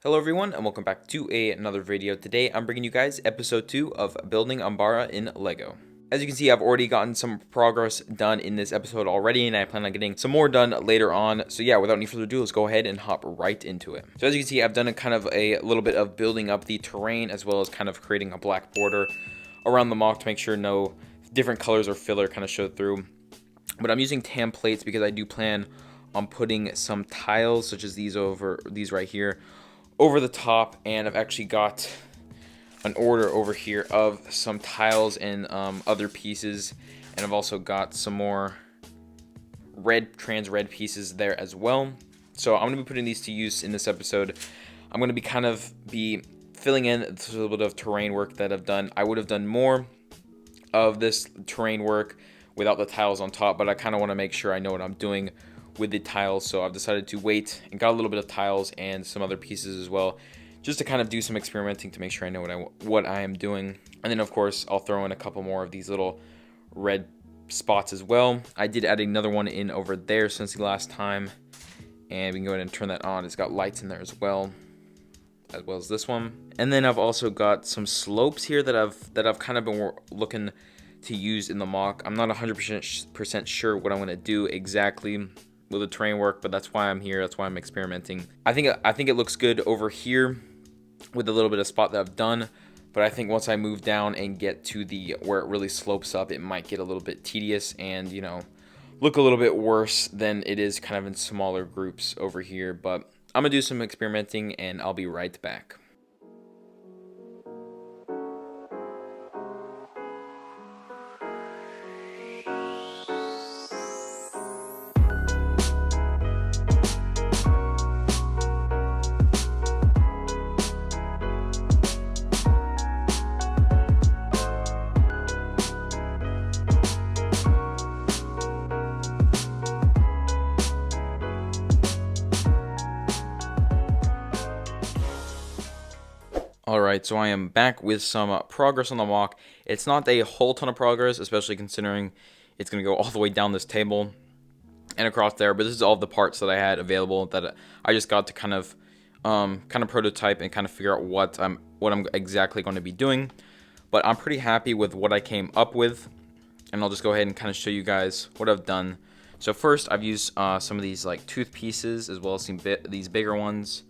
Hello everyone and welcome back to another video. Today I'm bringing you guys episode 2 of building Umbara in Lego. As you can see, I've already gotten some progress done in this episode already, and I plan on getting some more done later on. So yeah, without any further ado, let's go ahead and hop right into it. So as you can see, I've done a little bit of building up the terrain, as well as kind of creating a black border around the mock to make sure no different colors or filler kind of show through. But I'm using templates because I do plan on putting some tiles, such as these right here, over the top, and I've actually got an order over here of some tiles and other pieces, and I've also got some more trans red pieces there as well. So I'm going to be putting these to use in this episode. I'm going to be filling in a little bit of terrain work that I've done. I would have done more of this terrain work without the tiles on top, but I kind of want to make sure I know what I'm doing with the tiles, so I've decided to wait and got a little bit of tiles and some other pieces as well, just to kind of do some experimenting to make sure I know what I am doing. And then of course I'll throw in a couple more of these little red spots as well. I did add another one in over there since the last time, and we can go ahead and turn that on. It's got lights in there as well as this one. And then I've also got some slopes here that I've kind of been looking to use in the mock. I'm not 100% sure what I'm going to do exactly with the terrain work, but that's why I'm here. That's why I'm experimenting. I think it looks good over here with a little bit of spot that I've done, but I think once I move down and get to where it really slopes up, it might get a little bit tedious and, you know, look a little bit worse than it is kind of in smaller groups over here. But I'm gonna do some experimenting and I'll be right back. Alright, so I am back with some progress on the mock. It's not a whole ton of progress, especially considering it's going to go all the way down this table and across there, but this is all the parts that I had available that I just got to kind of prototype and kind of figure out what I'm exactly going to be doing. But I'm pretty happy with what I came up with, and I'll just go ahead and kind of show you guys what I've done. So first, I've used some of these like tooth pieces as well as these bigger ones,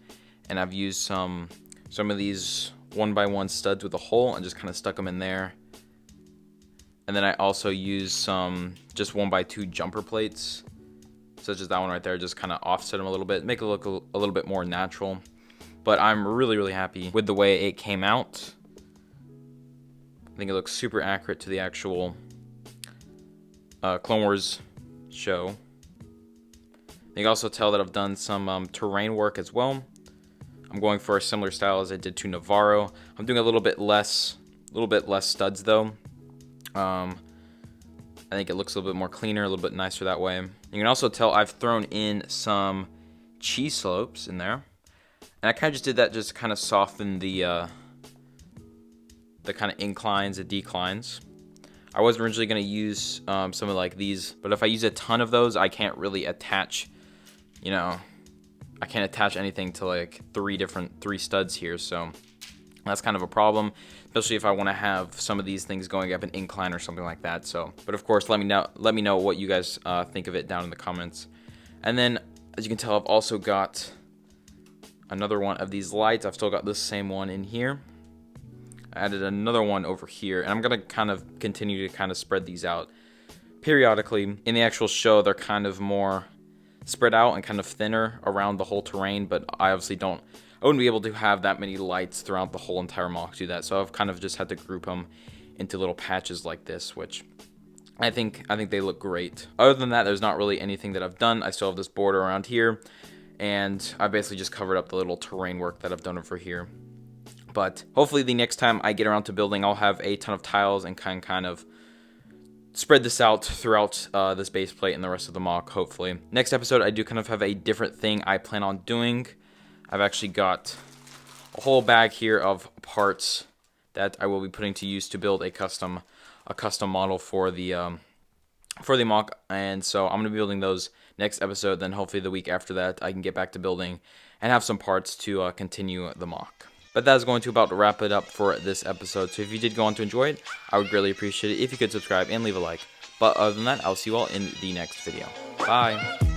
and I've used some of these 1x1 studs with a hole and just kind of stuck them in there. And then I also used some just 1x2 jumper plates, such as that one right there, just kind of offset them a little bit, make it look a little bit more natural. But I'm really happy with the way it came out. I think it looks super accurate to the actual Clone Wars show. You can also tell that I've done some terrain work as well. I'm going for a similar style as I did to Navarro. I'm doing a little bit less studs though. I think it looks a little bit more cleaner, a little bit nicer that way. You can also tell I've thrown in some cheese slopes in there, and I kind of just did that just to kind of soften the kind of inclines and declines. I was originally going to use some of like these, but if I use a ton of those, I can't really attach, you know, I can't attach anything to like three studs here, so that's kind of a problem, especially if I want to have some of these things going up an incline or something like that. So, but of course, let me know what you guys think of it down in the comments. And then, as you can tell, I've also got another one of these lights. I've still got this same one in here. I added another one over here, and I'm gonna kind of continue to kind of spread these out periodically. In the actual show, they're kind of more spread out and kind of thinner around the whole terrain, but I obviously wouldn't be able to have that many lights throughout the whole entire mock to do that, so I've kind of just had to group them into little patches like this, which I think they look great. Other than that, there's not really anything that I've done. I still have this border around here, and I basically just covered up the little terrain work that I've done over here. But hopefully the next time I get around to building, I'll have a ton of tiles and kind of spread this out throughout this base plate and the rest of the mock, hopefully. Next episode, I do kind of have a different thing I plan on doing. I've actually got a whole bag here of parts that I will be putting to use to build a custom model for the mock, and so I'm going to be building those next episode, then hopefully the week after that I can get back to building and have some parts to continue the mock. But that is going to about wrap it up for this episode. So if you did go on to enjoy it, I would greatly appreciate it if you could subscribe and leave a like. But other than that, I'll see you all in the next video. Bye.